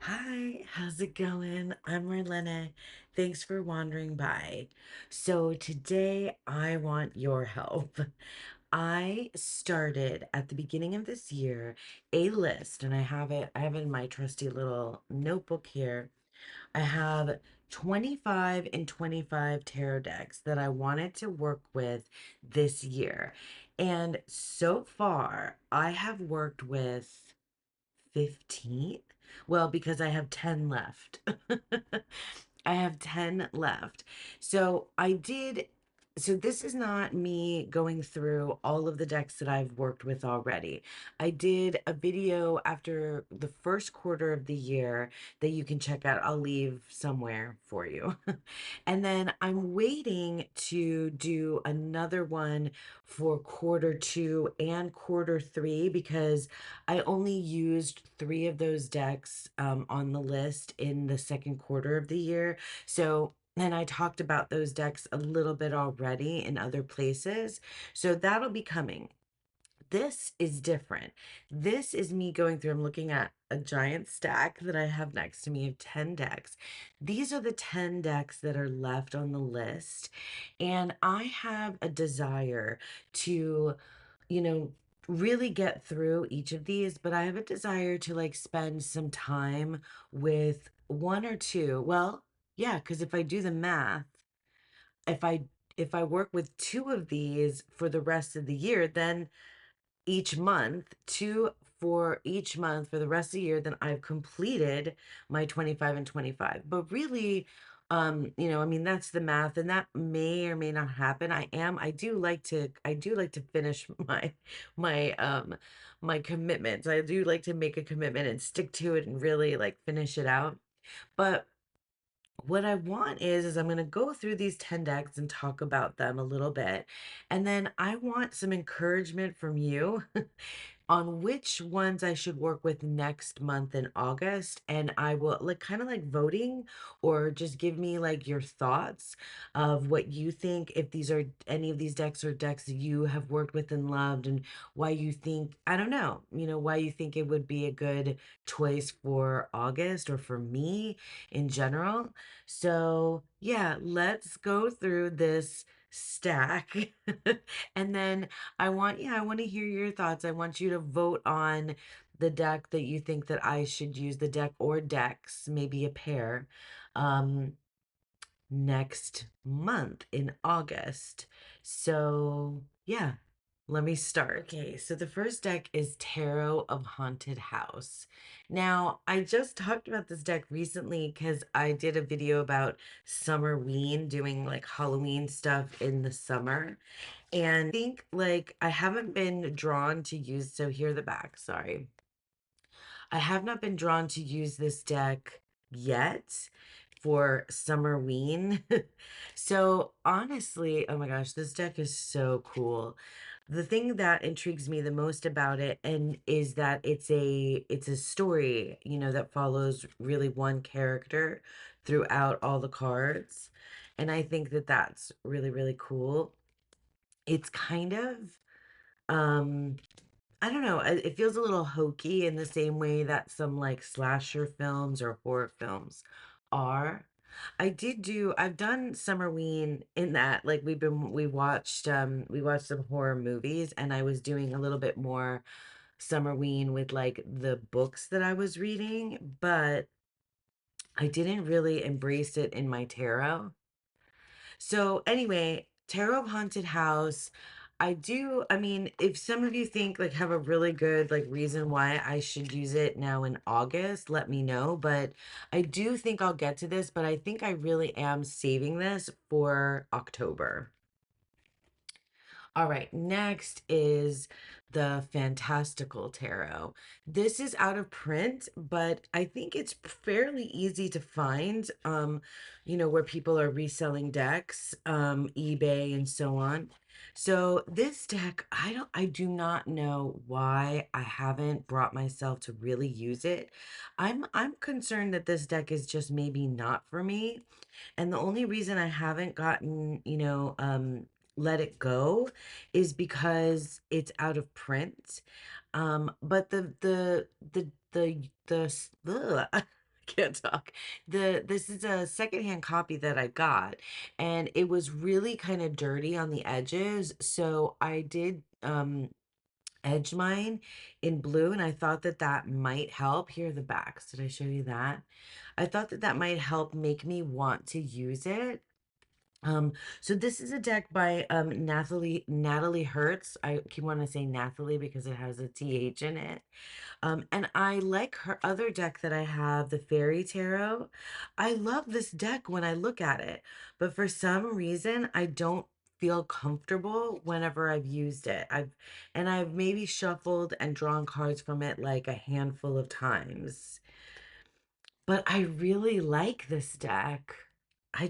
Hi, how's it going? I'm Marlena. Thanks for wandering by. So, today I want your help. I started at the beginning of this year a list, and I have it in my trusty little notebook here. I have 25 and 25 tarot decks that I wanted to work with this year. And so far, I have worked with 15. Well, because I have 10 left. I have 10 left. So I did. So this is not me going through all of the decks that I've worked with already. I did a video after the first quarter of the year that you can check out. I'll leave somewhere for you. And then I'm waiting to do another one for quarter two and quarter three because I only used three of those decks on the list in the second quarter of the year. So, and I talked about those decks a little bit already in other places. So that'll be coming. This is different. This is me going through, I'm looking at a giant stack that I have next to me of 10 decks. These are the 10 decks that are left on the list. And I have a desire to, you know, really get through each of these, but I have a desire to like spend some time with one or two. Well, yeah, because if I do the math, if I if I work with two of these for the rest of the year, then each month, two for each month for the rest of the year, then I've completed my 25 and 25. But really, I mean, that's the math, and that may or may not happen. I do like to finish my commitments. I do like to make a commitment and stick to it and really like finish it out. But what I want is I'm going to go through these 10 decks and talk about them a little bit. And then I want some encouragement from you on which ones I should work with next month in August. And I will like kind of like voting or just give me like your thoughts of what you think, if these are any of these decks or decks that you have worked with and loved, and why you think, I don't know, why you think it would be a good choice for August or for me in general. So, yeah, let's go through this stack. And then I want to hear your thoughts. I want you to vote on the deck that you think that I should use, the deck or decks, maybe a pair, um, next month in August. So, yeah, let me start. Okay, so the first deck is Tarot of Haunted House. Now, I just talked about this deck recently because I did a video about Summerween, doing like Halloween stuff in the summer. And I think like I haven't been drawn to use, so here the back, sorry. I have not been drawn to use this deck yet for Summerween. So honestly, oh my gosh, this deck is so cool. The thing that intrigues me the most about it and is that it's a story, that follows really one character throughout all the cards. And I think that that's really, really cool. It's kind of um I don't know, it feels a little hokey in the same way that some like slasher films or horror films are. I've done Summerween in that like we watched some horror movies, and I was doing a little bit more Summerween with like the books that I was reading, but I didn't really embrace it in my tarot. So anyway, Tarot of Haunted House. I mean, if some of you think like have a really good like reason why I should use it now in August, let me know. But I do think I'll get to this, but I think I really am saving this for October. All right, next is the Fantastical Tarot. This is out of print, but I think it's fairly easy to find, where people are reselling decks, eBay and so on. So this deck, I do not know why I haven't brought myself to really use it. I'm concerned that this deck is just maybe not for me. And the only reason I haven't gotten, let it go is because it's out of print. But the Can't talk. This is a secondhand copy that I got, and it was really kind of dirty on the edges. So I did edge mine in blue, and I thought that that might help. Here are the backs. Did I show you that? I thought that that might help make me want to use it. So this is a deck by Natalie Hertz. I keep wanting to say Nathalie because it has a TH in it. And I like her other deck that I have, the Fairy Tarot. I love this deck when I look at it, but for some reason I don't feel comfortable whenever I've used it. I've maybe shuffled and drawn cards from it like a handful of times. But I really like this deck. I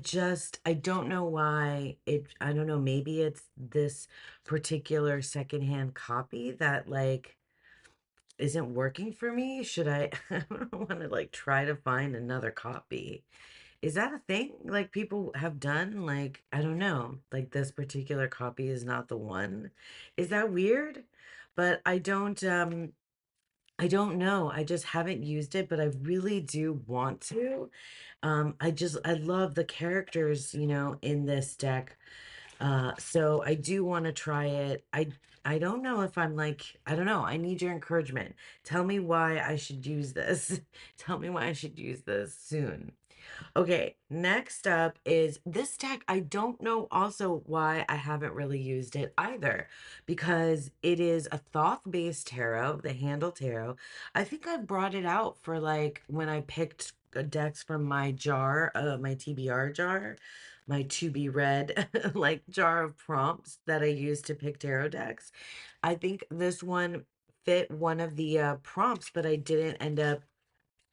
don't know why I don't know, maybe it's this particular secondhand copy that like isn't working for me. Should I, I don't want to like try to find another copy. Is that a thing? Like people have done like, I don't know, like this particular copy is not the one. Is that weird? But I don't know. I just haven't used it, but I really do want to. I love the characters, in this deck. So I do want to try it. I don't know if I'm like, I don't know. I need your encouragement. Tell me why I should use this. Tell me why I should use this soon. Okay, next up is this deck. I don't know also why I haven't really used it either, because it is a Thoth-based tarot, the Handle Tarot. I think I brought it out for like when I picked decks from my jar, my TBR jar, my to be read like jar of prompts that I use to pick tarot decks. I think this one fit one of the prompts, but I didn't end up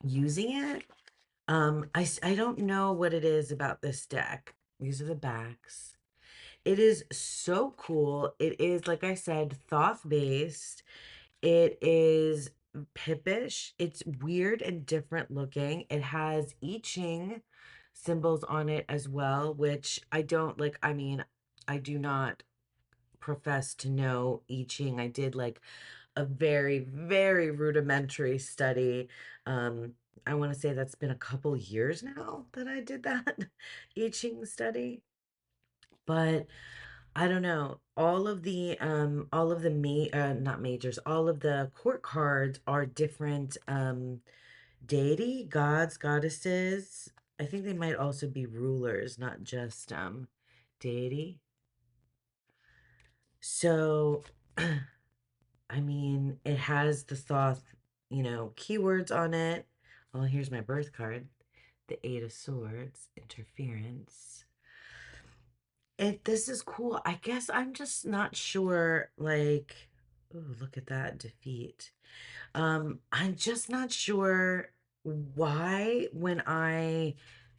using it. I don't know what it is about this deck. These are the backs. It is so cool. It is, like I said, Thoth based. It is Pippish. It's weird and different looking. It has I Ching symbols on it as well, which I don't like. I mean, I do not profess to know I Ching. I did like a very, very rudimentary study. I want to say that's been a couple years now that I did that I Ching study. But I don't know. All of the not majors, all of the court cards are different deity, gods, goddesses. I think they might also be rulers, not just deity. So I mean, it has the Thoth, keywords on it. Well, here's my birth card. The Eight of Swords, interference. This is cool. I guess I'm just not sure, like, oh, look at that defeat. I'm just not sure why when I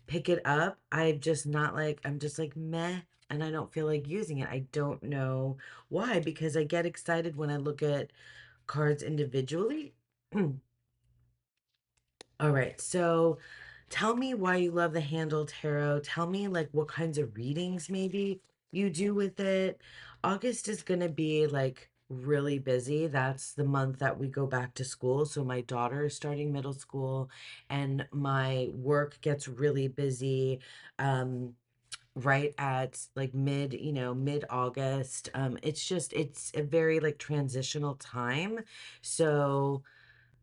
pick it up, I'm just like meh, and I don't feel like using it. I don't know why, because I get excited when I look at cards individually. All right, so tell me why you love the Handle Tarot. Tell me like what kinds of readings maybe you do with it. August is going to be like really busy. That's the month that we go back to school. So my daughter is starting middle school and my work gets really busy right at like mid-August. It's a very like transitional time. So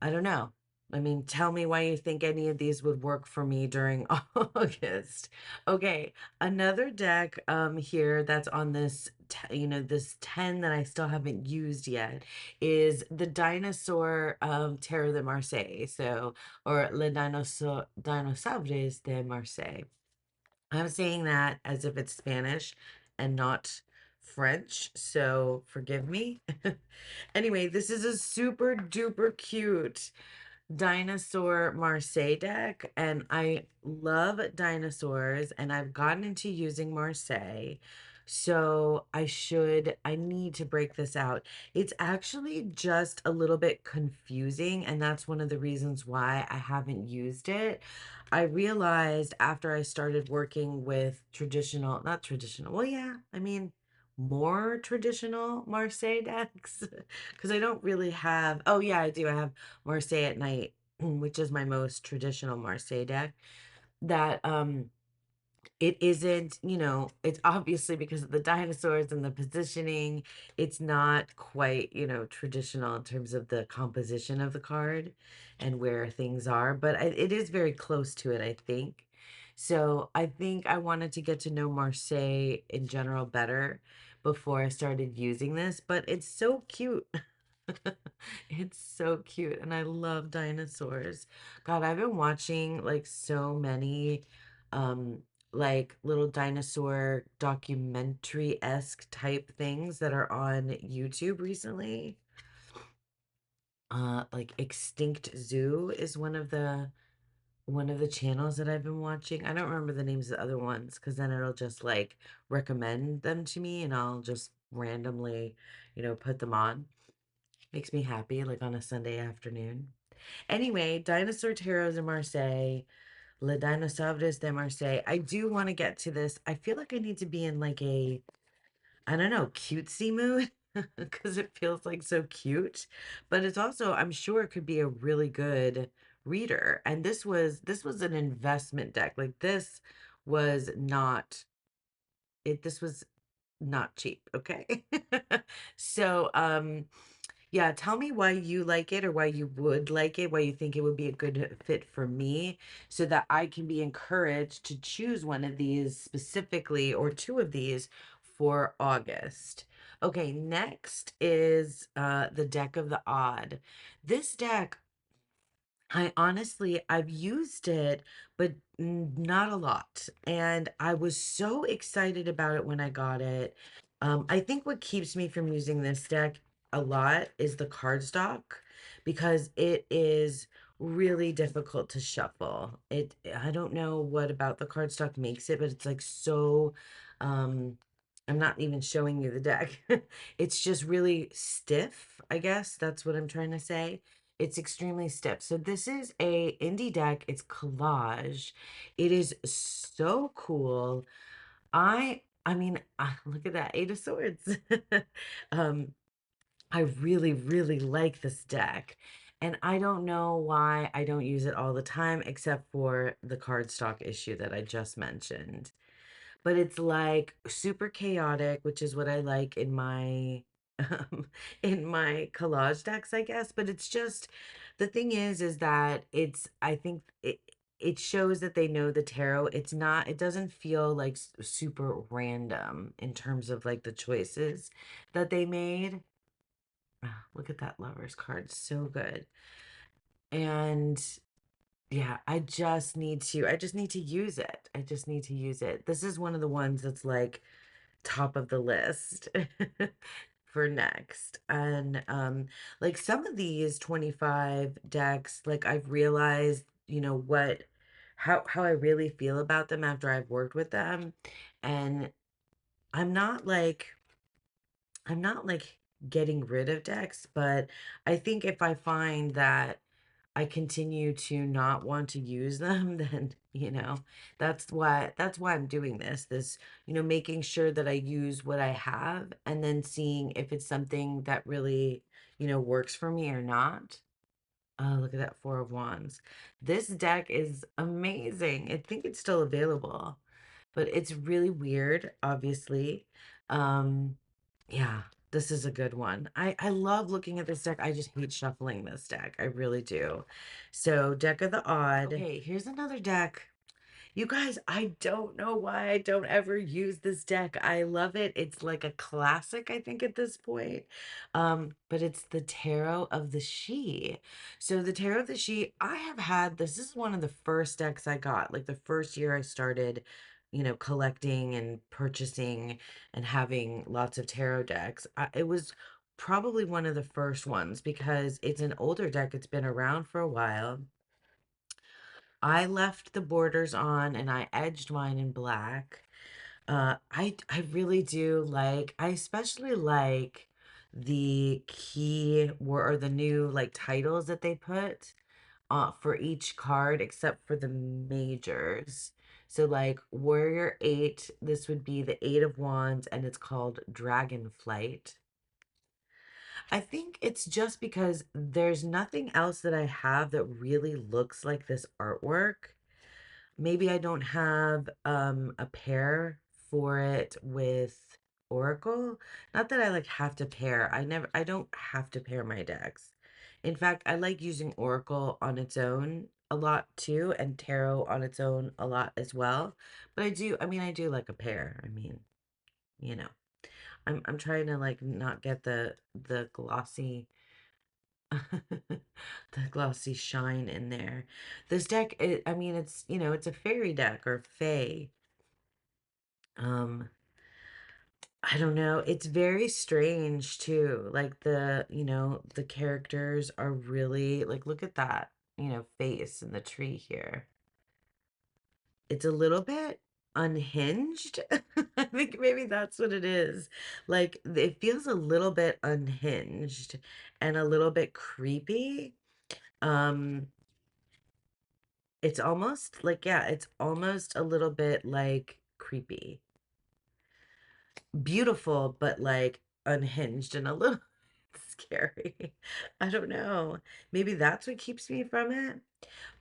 I don't know. I mean, tell me why you think any of these would work for me during August. Okay, another deck here that's on this this 10 that I still haven't used yet is the Dinosaur Tarot de Marseille. So, or Le Dinosaures de Marseille. I'm saying that as if it's Spanish and not French, so forgive me. Anyway, this is a super duper cute Dinosaur Marseille deck, and I love dinosaurs, and I've gotten into using Marseille. So I need to break this out. It's actually just a little bit confusing, and that's one of the reasons why I haven't used it. I realized after I started working with not traditional, well, yeah, I mean, more traditional Marseille decks, because I don't really have, oh, yeah, I do. I have Marseille at night. which is my most traditional Marseille deck, that it isn't, it's obviously because of the dinosaurs and the positioning, it's not quite, traditional in terms of the composition of the card and where things are, but it is very close to it, I think. So I think I wanted to get to know Marseille in general better before I started using this, but it's so cute. It's so cute, and I love dinosaurs. God, I've been watching like so many um like little dinosaur documentary-esque type things that are on YouTube recently. Like Extinct Zoo is one of the channels that I've been watching. I don't remember the names of the other ones because then it'll just like recommend them to me and I'll just randomly, put them on. Makes me happy, like on a Sunday afternoon. Anyway, Dinosaur Tarots in Marseille, Le Dinosaures de Marseille. I do want to get to this. I feel like I need to be in like a, I don't know, cutesy mood because it feels like so cute. But it's also, I'm sure it could be a really good reader. And this was an investment deck. Like was not this was not cheap, okay? So, yeah, tell me why you like it or why you would like it, why you think it would be a good fit for me so that I can be encouraged to choose one of these specifically or two of these for August. Okay, next is the deck of the odd. This deck, I've used it, but not a lot. And I was so excited about it when I got it. I think what keeps me from using this deck a lot is the cardstock because it is really difficult to shuffle. I don't know what about the cardstock makes it, but it's like so, um, I'm not even showing you the deck. It's just really stiff, I guess. That's what I'm trying to say. It's extremely stiff. So this is a indie deck. It's collage. It is so cool. I mean, look at that, Eight of Swords. um, I really, really like this deck. And I don't know why I don't use it all the time, except for the cardstock issue that I just mentioned. But it's like super chaotic, which is what I like um, in my collage decks, I guess. But it's just the thing is that I think it shows that they know the tarot. It doesn't feel like super random in terms of like the choices that they made. Ah, look at that lovers card, so good. And yeah, I just need to use it. I just need to use it. This is one of the ones that's like top of the list for next. And like some of these 25 decks, like I've realized, what how I really feel about them after I've worked with them. And I'm not like I'm not like getting rid of decks, but I think if I find that I continue to not want to use them, then, that's why I'm doing this, making sure that I use what I have and then seeing if it's something that really, works for me or not. Oh, look at that Four of Wands. This deck is amazing. I think it's still available, but it's really weird, obviously. Um, yeah, this is a good one. I love looking at this deck. I just hate shuffling this deck. I really do. So, deck of the odd. Okay, here's another deck. You guys, I don't know why I don't ever use this deck. I love it. It's like a classic, I think, at this point. But it's the Tarot of the She. So the Tarot of the She, I have had this is one of the first decks I got. Like the first year I started, collecting and purchasing and having lots of tarot decks. It was probably one of the first ones because it's an older deck. It's been around for a while. I left the borders on and I edged mine in black. I really do like, I especially like the key or the new like titles that they put for each card except for the majors. So like Warrior 8, this would be the 8 of Wands and it's called Dragon Flight. I think it's just because there's nothing else that I have that really looks like this artwork. Maybe I don't have a pair for it with Oracle. Not that I like have to pair. I don't have to pair my decks. In fact, I like using Oracle on its own a lot too, and Tarot on its own a lot as well. But I do like a pair. I mean, you know. I'm trying to like not get the glossy the glossy shine in there. This deck, I mean, it's, it's a fairy deck or fae. Um, I don't know. It's very strange too. Like the characters are really like, look at that, face in the tree here. It's a little bit unhinged. I think maybe that's what it is. Like, it feels a little bit unhinged and a little bit creepy. Um, It's almost like, yeah, it's almost a little bit like creepy. Beautiful, but like unhinged and a little scary. I don't know. Maybe that's what keeps me from it.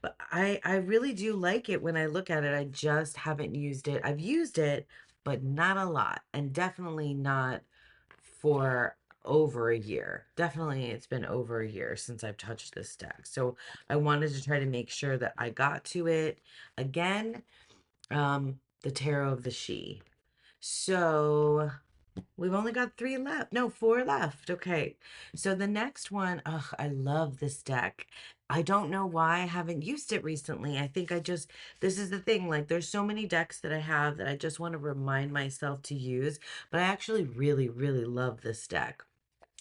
But I really do like it when I look at it. I just haven't used it. I've used it, but not a lot. And definitely not for over a year. Definitely it's been over a year since I've touched this deck. So I wanted to try to make sure that I got to it again. The Tarot of the She. So we've only got 3 left. No, 4 left. Okay. So the next one, ugh, I love this deck. I don't know why I haven't used it recently. I think this is the thing, like there's so many decks that I have that I just want to remind myself to use, but I actually really, really love this deck.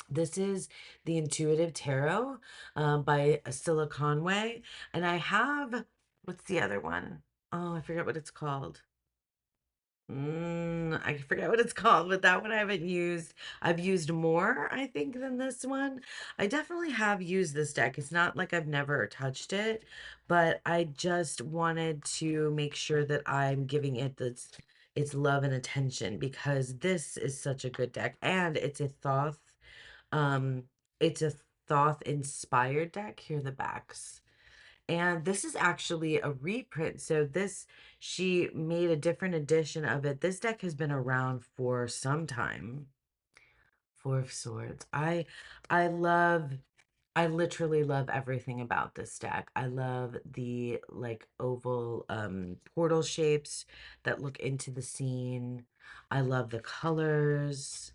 This is the Intuitive Tarot by Scylla Conway, and I have, what's the other one? Oh, I forget what it's called. I forget what it's called, but that one I haven't used. I've used more, I think, than this one. I definitely have used this deck. It's not like I've never touched it, but I just wanted to make sure that I'm giving it its love and attention because this is such a good deck, and um, it's a Thoth inspired deck. Here are the backs. And this is actually a reprint. So she made a different edition of it. This deck has been around for some time. Four of Swords. I love, I literally love everything about this deck. I love the like oval portal shapes that look into the scene. I love the colors.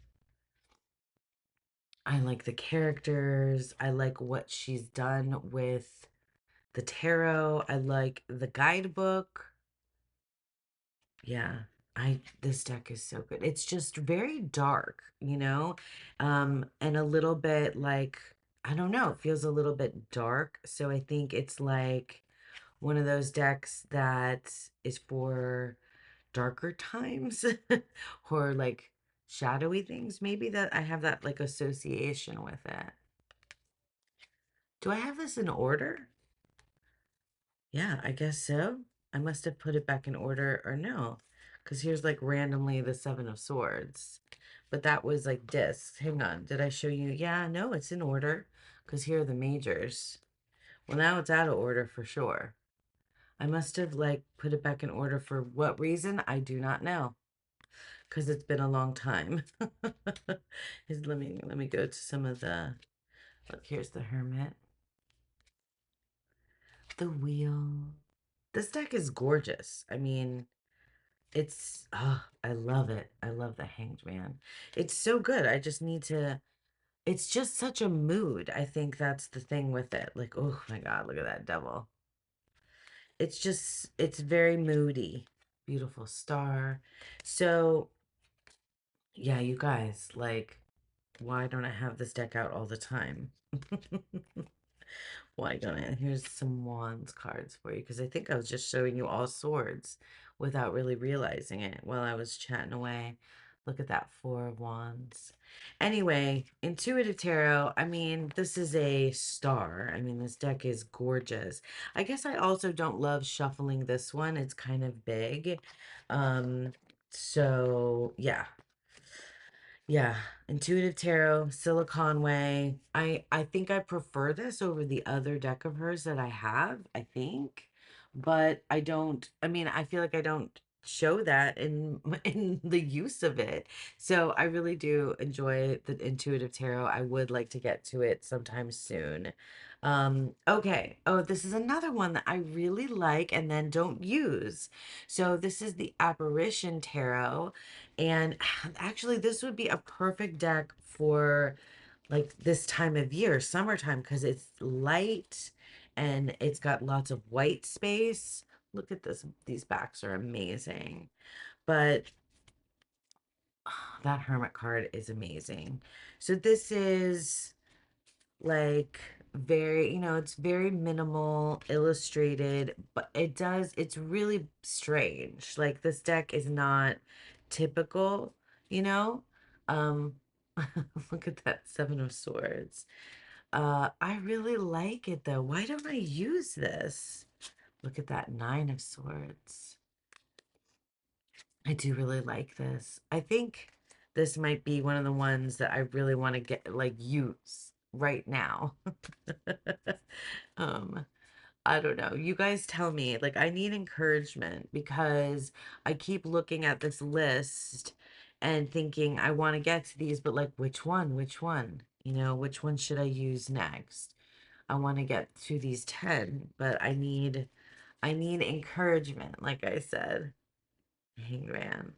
I like the characters. I like what she's done with the tarot. I like the guidebook. Yeah, I this deck is so good. It's just very dark, and a little bit like I don't know, it feels a little bit dark. So I think it's like one of those decks that is for darker times or like shadowy things. Maybe that I have that like association with it. Do I have this in order? Yeah, I guess so. I must have put it back in order or no, because here's like randomly the Seven of Swords. But that was like discs. Hang on, did I show you? Yeah, no, it's in order because here are the majors. Well, now it's out of order for sure. I must have like put it back in order for what reason? I do not know because it's been a long time. Let me go to some of the, look, here's the Hermit, the Wheel. This deck is gorgeous. I mean, I love it. I love the Hanged Man. It's so good. I just need to, it's just such a mood. I think that's the thing with it. Like, oh my God, look at that devil. It's very moody. Beautiful star. So, yeah, you guys, like, why don't I have this deck out all the time? Why don't I? Here's some wands cards for you because I think I was just showing you all swords without really realizing it while I was chatting away. Look at that Four of Wands. Anyway, Intuitive Tarot, I mean, this is a star. I mean, this deck is gorgeous. I guess I also don't love shuffling this one. It's kind of big. Um, so yeah. Yeah, Intuitive Tarot, Silicon Way. I think I prefer this over the other deck of hers that I have, I think. But I don't, I mean, I feel like I don't show that in in the use of it. So I really do enjoy the Intuitive Tarot. I would like to get to it sometime soon. Okay. Oh, this is another one that I really like and then don't use. So this is the Apparition Tarot. And actually, this would be a perfect deck for like this time of year, summertime, because it's light and it's got lots of white space. Look at this. These backs are amazing. But that Hermit card is amazing. So this is like very, it's very minimal illustrated, but it's really strange. Like this deck is not typical, you know? Um look at that Seven of Swords. I really like it though. Why don't I use this? Look at that Nine of Swords. I do really like this. I think this might be one of the ones that I really want to get like use right now. um, I don't know. You guys tell me. Like I need encouragement because I keep looking at this list and thinking I want to get to these, but like which one? Which one? Which one should I use next? I want to get to these 10, but I need encouragement, like I said. Hangman.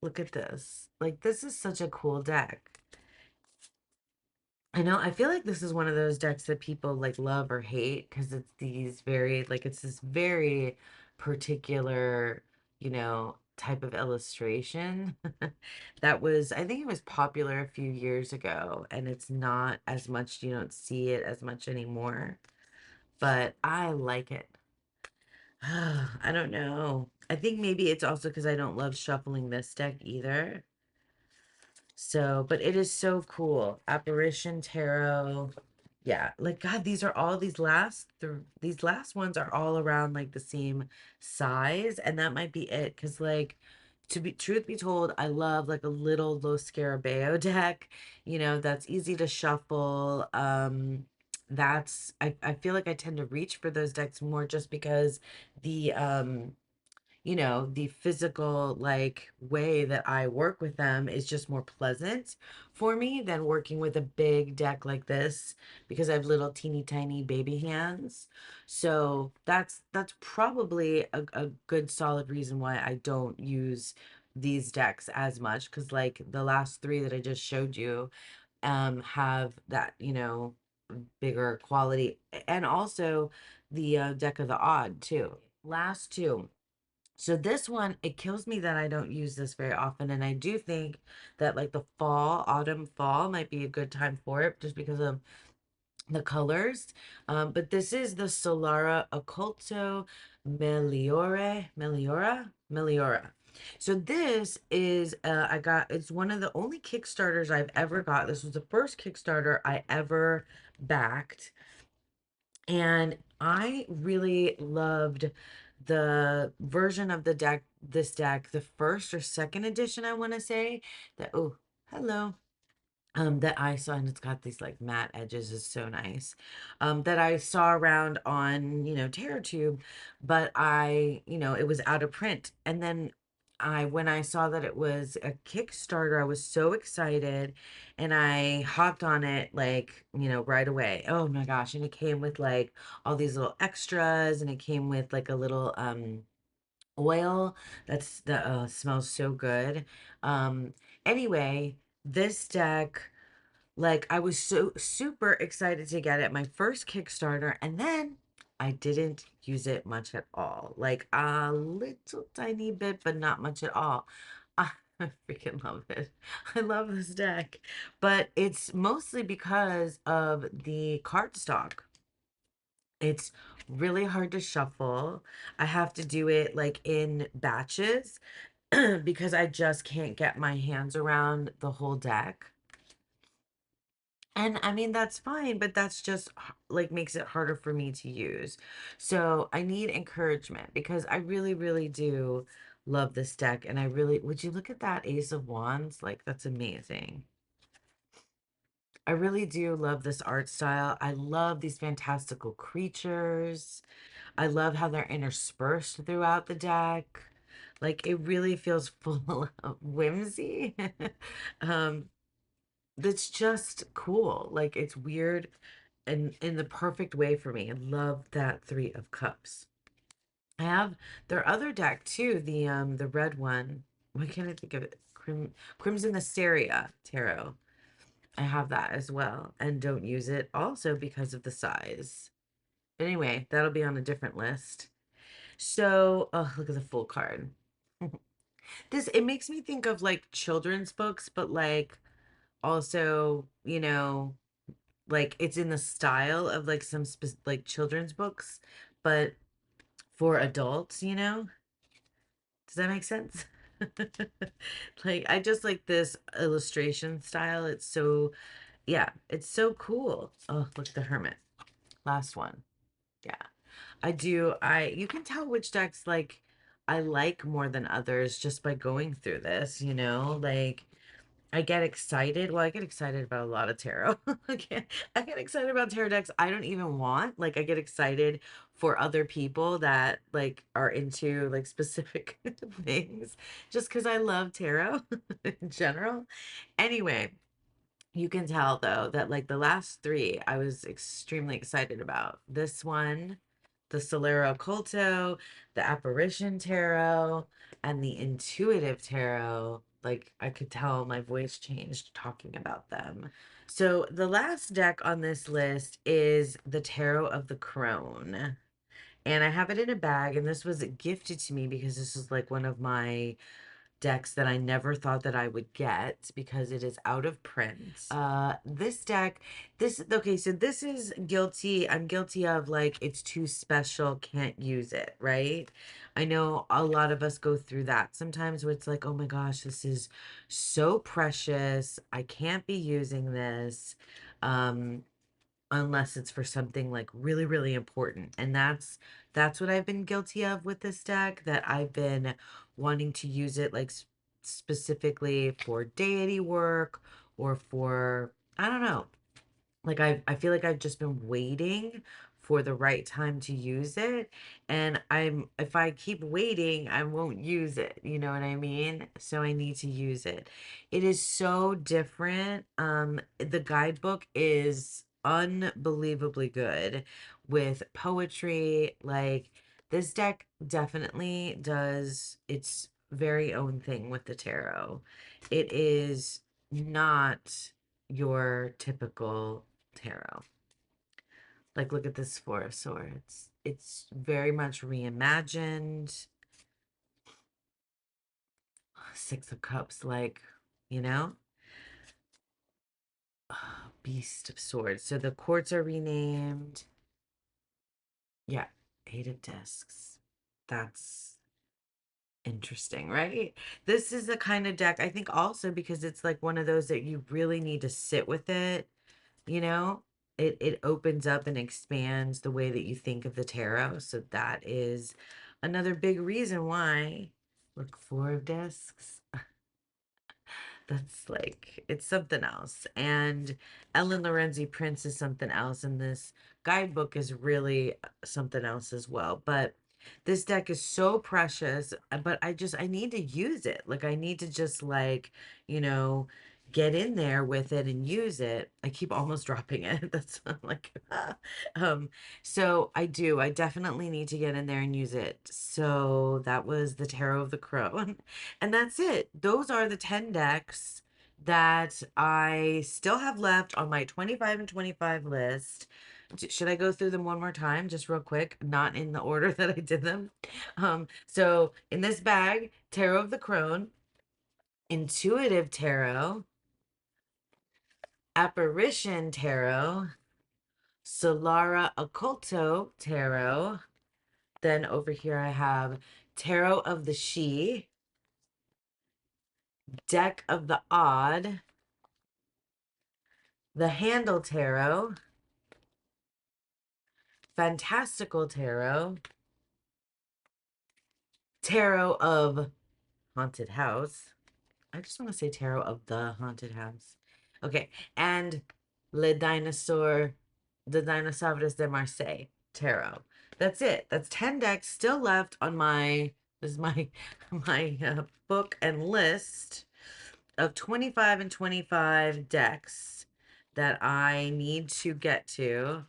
Look at this. Like, this is such a cool deck. I know, I feel like this is one of those decks that people like love or hate because it's this very particular, type of illustration that was, I think it was popular a few years ago and it's not as much, you don't see it as much anymore, but I like it. I don't know. I think maybe it's also because I don't love shuffling this deck either. So, but it is so cool. Apparition Tarot. Yeah, like God, these last ones are all around like the same size, and that might be it. Cause like to be truth be told, I love like a little Los Scarabeo deck, that's easy to shuffle. I feel like I tend to reach for those decks more just because the physical like way that I work with them is just more pleasant for me than working with a big deck like this because I have little teeny tiny baby hands. So that's probably a good solid reason why I don't use these decks as much because like the last three that I just showed you have that, bigger quality and also the deck of the odd too. Last two. So this one, it kills me that I don't use this very often, and I do think that like the autumn, fall might be a good time for it just because of the colors. But this is the Solara Occulto Meliora. So this is it's one of the only Kickstarters I've ever got. This was the first Kickstarter I ever backed. And I really loved the version of this deck, the first or second edition, I want to say. Oh, hello. That I saw, and it's got these like matte edges, is so nice. That I saw around on, TarotTube, but it was out of print. And then when I saw that it was a Kickstarter, I was so excited and I hopped on it like, right away. Oh my gosh. And it came with like all these little extras and it came with like a little, oil that smells so good. Um, anyway, this deck, like I was so super excited to get it, my first Kickstarter, and then I didn't use it much at all. Like a little tiny bit, but not much at all. I freaking love it. I love this deck, but it's mostly because of the cardstock. It's really hard to shuffle. I have to do it like in batches because I just can't get my hands around the whole deck. And I mean, that's fine, but that's just like makes it harder for me to use. So I need encouragement because I really, really do love this deck. And I really, would you look at that Ace of Wands? Like, that's amazing. I really do love this art style. I love these fantastical creatures. I love how they're interspersed throughout the deck. Like, it really feels full of whimsy. um, that's just cool. Like, it's weird and in the perfect way for me. I love that Three of Cups. I have their other deck too, the red one. Why can't I think of it? Crimson Hysteria Tarot. I have that as well and don't use it also because of the size. But anyway, that'll be on a different list. So, oh, look at the full card. This, it makes me think of like children's books, but like also, like it's in the style of like some like children's books, but for adults. Does that make sense? Like, I just like this illustration style. It's so, yeah, it's so cool. Oh, look, the Hermit. Last one. Yeah. You can tell which decks like I like more than others just by going through this. Like I get excited. Well, I get excited about a lot of tarot. Okay. I get excited about tarot decks I don't even want. Like I get excited for other people that like are into like specific things just because I love tarot in general. Anyway, you can tell though that like the last three I was extremely excited about. This one, the Solara Occulto, the Apparition Tarot, and the Intuitive Tarot. Like I could tell my voice changed talking about them. So the last deck on this list is the Tarot of the Crone. And I have it in a bag, and this was gifted to me because this is like one of my decks that I never thought that I would get because it is out of print. This deck, okay, so this is guilty. I'm guilty of like, it's too special, can't use it, right? I know a lot of us go through that sometimes where it's like, oh my gosh, this is so precious. I can't be using this. Unless it's for something like really, really important. And that's what I've been guilty of with this deck, that I've been wanting to use it like specifically for deity work or for, I don't know, like I feel like I've just been waiting for the right time to use it, and if I keep waiting I won't use it, you know what I mean? So I need to use it. It is so different. The guidebook is unbelievably good with poetry. Like this deck definitely does its very own thing with the tarot. It is not your typical tarot. Like, look at this Four of Swords. It's very much reimagined. Six of Cups, like, you know? Beast of Swords. So the courts are renamed. Yeah, Eight of Discs. That's interesting, right? This is the kind of deck, I think also because it's like one of those that you really need to sit with it. You know, it opens up and expands the way that you think of the tarot. So that is another big reason why. Look, Four of Discs. That's like, it's something else. And Ellen Lorenzi Prince is something else. And this guidebook is really something else as well. But this deck is so precious, but I need to use it. Like, I need to just like, you know, get in there with it and use it. I keep almost dropping it. That's like, um, so I definitely need to get in there and use it. So that was the Tarot of the Crow. And that's it. Those are the 10 decks that I still have left on my 25 and 25 list. Should I go through them one more time, just real quick, not in the order that I did them? So in this bag, Tarot of the Crone, Intuitive Tarot, Apparition Tarot, Solara Occulto Tarot. Then over here I have Tarot of the She, Deck of the Odd, the Handle Tarot, Fantastical Tarot, Tarot of Haunted House. I just want to say Tarot of the Haunted House. Okay, and Le Dinosaur, the Dinosaures de Marseille Tarot. That's it. That's 10 decks still left on my, this is my, my book and list of 25 and 25 decks that I need to get to.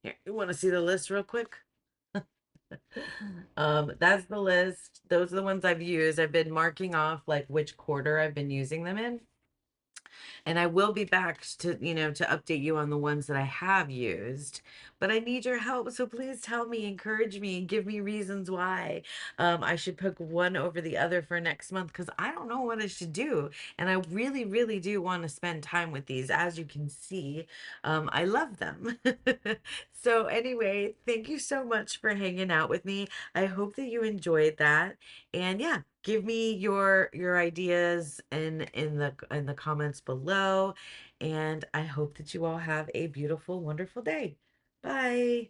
Here, you want to see the list real quick? That's the list. Those are the ones I've used. I've been marking off like which quarter I've been using them in. And I will be back to, to update you on the ones that I have used. But I need your help. So please tell me, encourage me, and give me reasons why I should pick one over the other for next month because I don't know what I should do. And I really, really do want to spend time with these. As you can see, I love them. So anyway, thank you so much for hanging out with me. I hope that you enjoyed that. And yeah, give me your ideas in the comments below, and I hope that you all have a beautiful, wonderful day. Bye.